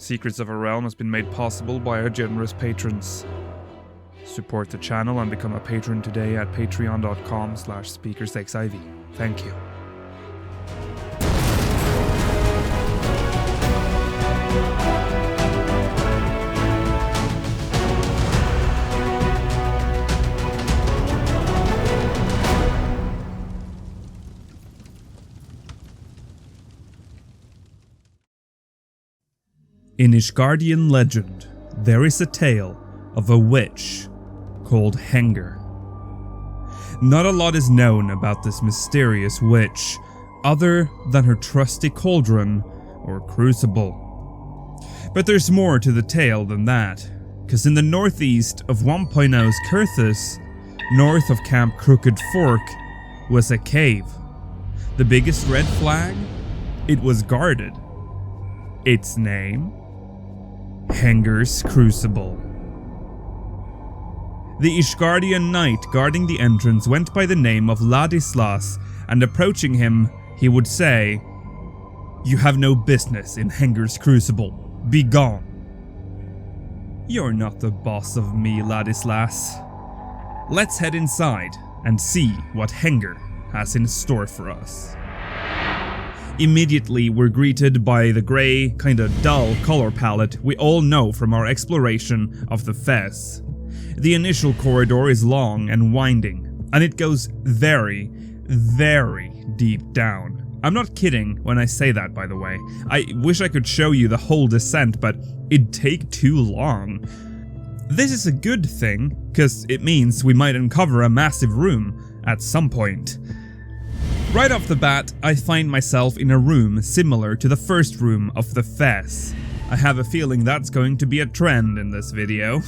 Secrets of a Realm has been made possible by our generous patrons. Support the channel and become a patron today at patreon.com/speakersxiv. Thank you. In Ishgardian legend, there is a tale of a witch called Hengr. Not a lot is known about this mysterious witch, other than her trusty cauldron or crucible. But there's more to the tale than that, cause in the northeast of 1.0's Kurthus, north of Camp Crooked Fork, was a cave. The biggest red flag? It was guarded. Its name? Hengr's Crucible. The Ishgardian knight guarding the entrance went by the name of Ladislas, and approaching him, he would say, "You have no business in Hengr's Crucible. Be gone." "You're not the boss of me, Ladislas. Let's head inside and see what Hengr has in store for us." Immediately, we're greeted by the grey, kinda dull color palette we all know from our exploration of the Fez. The initial corridor is long and winding, and it goes very, very deep down. I'm not kidding when I say that, by the way. I wish I could show you the whole descent, but it'd take too long. This is a good thing, cause it means we might uncover a massive room at some point. Right off the bat, I find myself in a room similar to the first room of the Fez. I have a feeling that's going to be a trend in this video.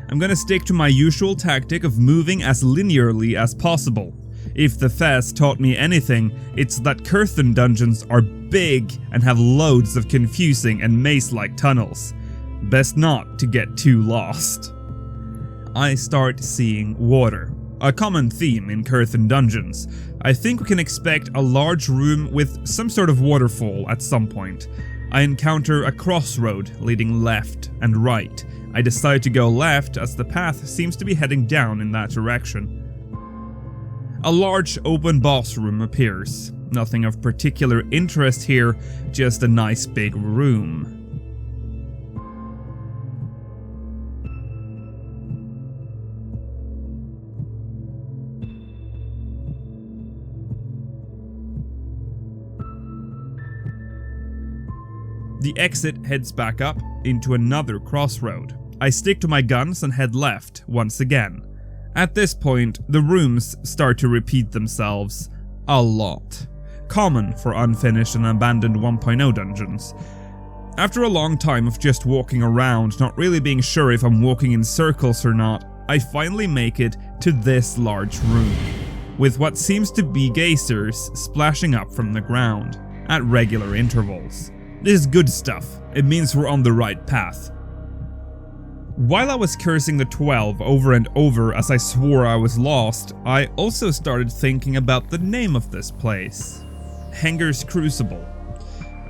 I'm gonna stick to my usual tactic of moving as linearly as possible. If the Fez taught me anything, it's that Kurthan dungeons are big and have loads of confusing and maze-like tunnels. Best not to get too lost. I start seeing water. A common theme in Kurthan dungeons. I think we can expect a large room with some sort of waterfall at some point. I encounter a crossroad leading left and right. I decide to go left as the path seems to be heading down in that direction. A large open boss room appears. Nothing of particular interest here, just a nice big room. The exit heads back up into another crossroad. I stick to my guns and head left once again. At this point, the rooms start to repeat themselves a lot. Common for unfinished and abandoned 1.0 dungeons. After a long time of just walking around, not really being sure if I'm walking in circles or not, I finally make it to this large room, with what seems to be geysers splashing up from the ground at regular intervals. This is good stuff. It means we're on the right path. While I was cursing the 12 over and over as I swore I was lost, I also started thinking about the name of this place. Hengr's Crucible.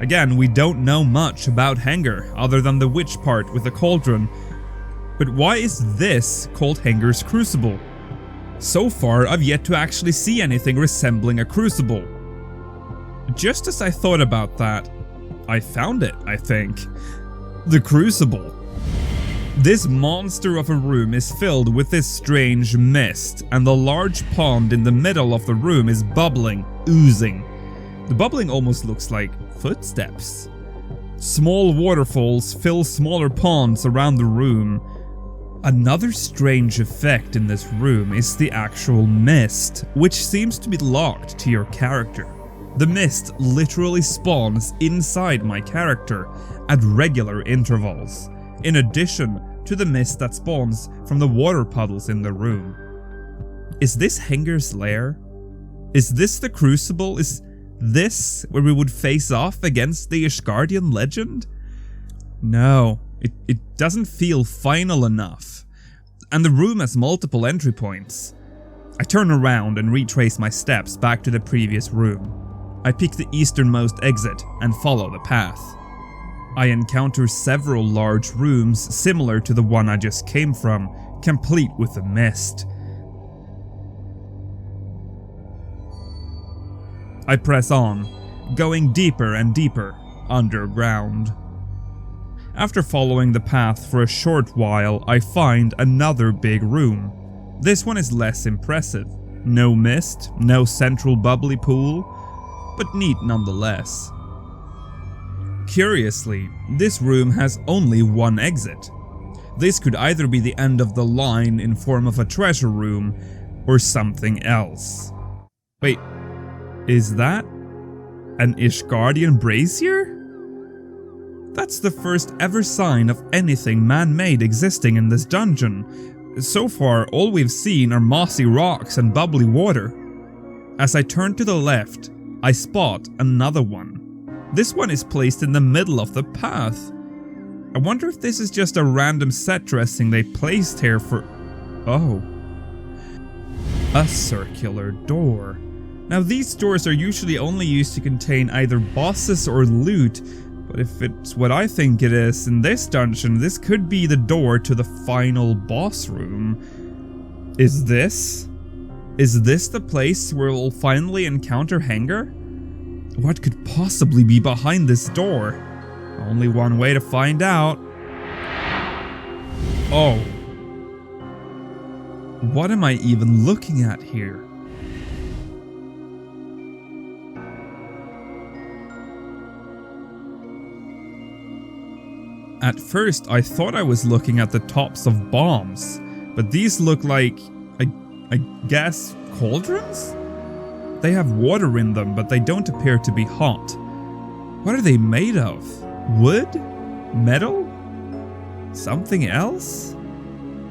Again, we don't know much about Hengr other than the witch part with the cauldron. But why is this called Hengr's Crucible? So far, I've yet to actually see anything resembling a crucible. Just as I thought about that, I found it, I think. The Crucible. This monster of a room is filled with this strange mist, and the large pond in the middle of the room is bubbling, oozing. The bubbling almost looks like footsteps. Small waterfalls fill smaller ponds around the room. Another strange effect in this room is the actual mist, which seems to be locked to your character. The mist literally spawns inside my character at regular intervals, in addition to the mist that spawns from the water puddles in the room. Is this Hengr's lair? Is this the Crucible? Is this where we would face off against the Ishgardian legend? No, it doesn't feel final enough. And the room has multiple entry points. I turn around and retrace my steps back to the previous room. I pick the easternmost exit and follow the path. I encounter several large rooms similar to the one I just came from, complete with a mist. I press on, going deeper and deeper underground. After following the path for a short while, I find another big room. This one is less impressive. No mist, no central bubbly pool, but neat nonetheless. Curiously, this room has only one exit. This could either be the end of the line in form of a treasure room, or something else. Wait, is that an Ishgardian brazier? That's the first ever sign of anything man-made existing in this dungeon. So far, all we've seen are mossy rocks and bubbly water. As I turn to the left, I spot another one. This one is placed in the middle of the path. I wonder if this is just a random set dressing they placed here for... Oh. A circular door. Now these doors are usually only used to contain either bosses or loot, but if it's what I think it is in this dungeon, this could be the door to the final boss room. Is this the place where we'll finally encounter Hengr? What could possibly be behind this door? Only one way to find out. Oh. What am I even looking at here? At first, I thought I was looking at the tops of bombs, but these look like, I guess, cauldrons? They have water in them, but they don't appear to be hot. What are they made of? Wood? Metal? Something else?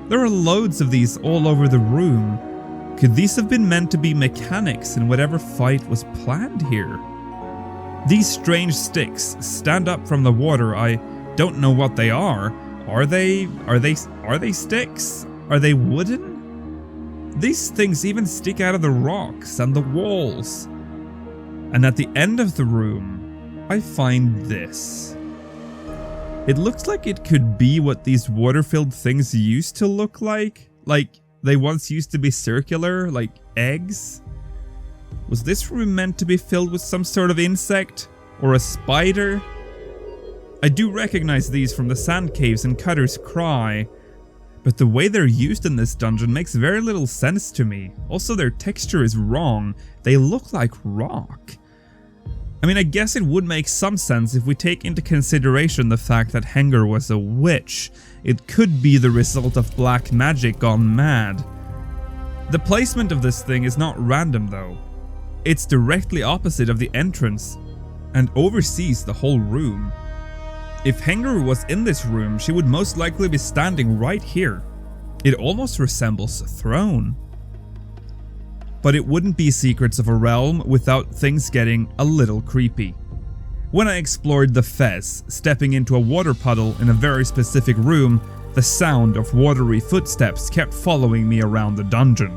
There are loads of these all over the room. Could these have been meant to be mechanics in whatever fight was planned here? These strange sticks stand up from the water. I don't know what they are. Are they sticks? Are they wooden? These things even stick out of the rocks and the walls. And at the end of the room, I find this. It looks like it could be what these water-filled things used to look like. Like they once used to be circular, like eggs. Was this room meant to be filled with some sort of insect? Or a spider? I do recognize these from the sand caves in Cutter's Cry, but the way they're used in this dungeon makes very little sense to me. Also, their texture is wrong. They look like rock. I mean, I guess it would make some sense if we take into consideration the fact that Hengr was a witch. It could be the result of black magic gone mad. The placement of this thing is not random though. It's directly opposite of the entrance and oversees the whole room. If Hengr was in this room, she would most likely be standing right here. It almost resembles a throne. But it wouldn't be Secrets of a Realm without things getting a little creepy. When I explored the Fez, stepping into a water puddle in a very specific room, the sound of watery footsteps kept following me around the dungeon.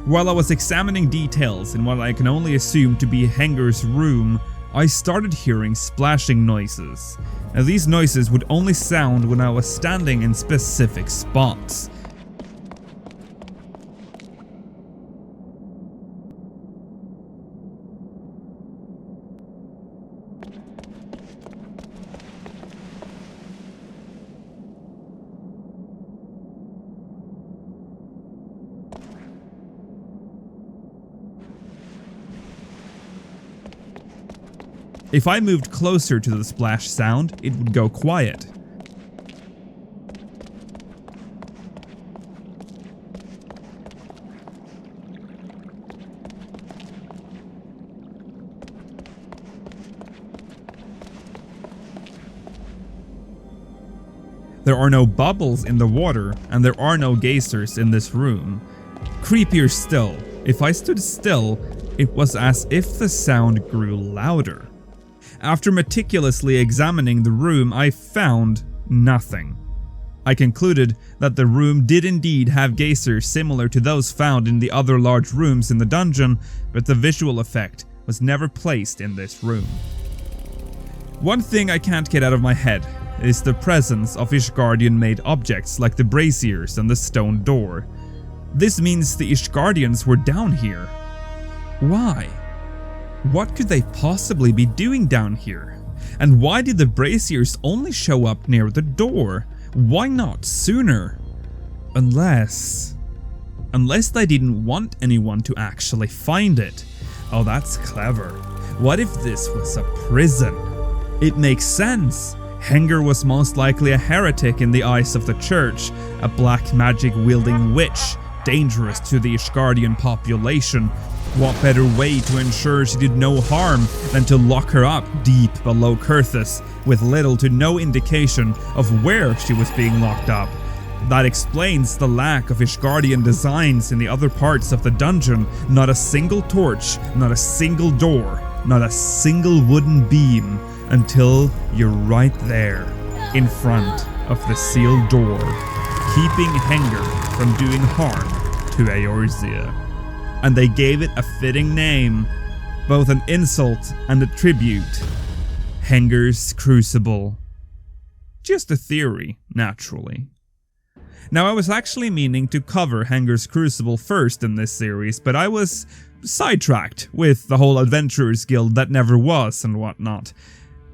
While I was examining details in what I can only assume to be Hengr's room, I started hearing splashing noises. Now these noises would only sound when I was standing in specific spots. If I moved closer to the splash sound, it would go quiet. There are no bubbles in the water, and there are no geysers in this room. Creepier still, if I stood still, it was as if the sound grew louder. After meticulously examining the room, I found nothing. I concluded that the room did indeed have geysers similar to those found in the other large rooms in the dungeon, but the visual effect was never placed in this room. One thing I can't get out of my head is the presence of Ishgardian-made objects like the braziers and the stone door. This means the Ishgardians were down here. Why? What could they possibly be doing down here? And why did the braziers only show up near the door? Why not sooner? Unless they didn't want anyone to actually find it. Oh, that's clever. What if this was a prison? It makes sense. Hengr was most likely a heretic in the eyes of the church, a black magic wielding witch, dangerous to the Ishgardian population. What better way to ensure she did no harm than to lock her up deep below Kurthus, with little to no indication of where she was being locked up. That explains the lack of Ishgardian designs in the other parts of the dungeon. Not a single torch, not a single door, not a single wooden beam, until you're right there, in front of the sealed door, keeping Hengr from doing harm to Eorzea. And they gave it a fitting name, both an insult and a tribute. Hengr's Crucible. Just a theory, naturally. Now, I was actually meaning to cover Hengr's Crucible first in this series, but I was sidetracked with the whole Adventurers Guild that never was and whatnot.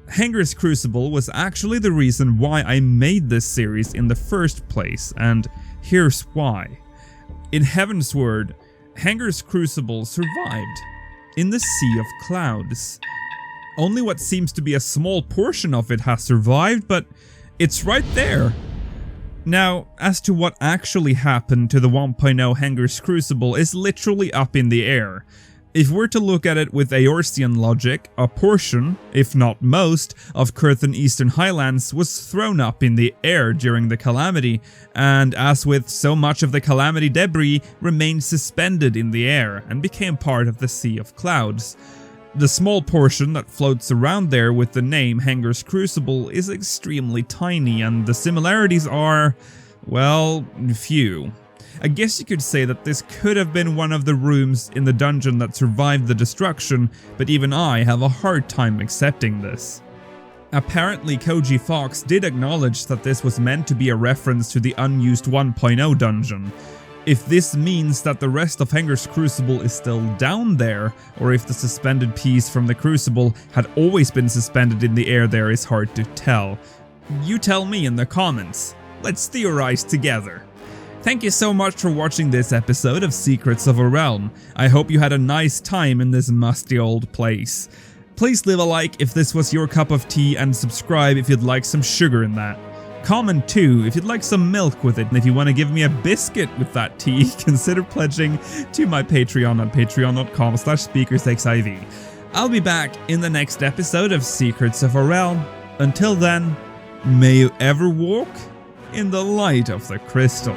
Hengr's Crucible was actually the reason why I made this series in the first place, and here's why. In Heavensward, Hengr's Crucible survived in the Sea of Clouds. Only what seems to be a small portion of it has survived, but it's right there. Now, as to what actually happened to the 1.0 Hengr's Crucible is literally up in the air. If we're to look at it with Eorzean logic, a portion, if not most, of Kurthan Eastern Highlands was thrown up in the air during the Calamity, and as with so much of the Calamity debris, remained suspended in the air and became part of the Sea of Clouds. The small portion that floats around there with the name Hengr's Crucible is extremely tiny, and the similarities are, well, few. I guess you could say that this could have been one of the rooms in the dungeon that survived the destruction, but even I have a hard time accepting this. Apparently, Koji Fox did acknowledge that this was meant to be a reference to the Unused 1.0 dungeon. If this means that the rest of Hengr's Crucible is still down there, or if the suspended piece from the Crucible had always been suspended in the air there is hard to tell. You tell me in the comments. Let's theorize together. Thank you so much for watching this episode of Secrets of a Realm. I hope you had a nice time in this musty old place. Please leave a like if this was your cup of tea, and subscribe if you'd like some sugar in that. Comment too if you'd like some milk with it, and if you want to give me a biscuit with that tea, consider pledging to my Patreon at patreon.com/speakersxiv. I'll be back in the next episode of Secrets of a Realm. Until then, may you ever walk in the light of the crystal.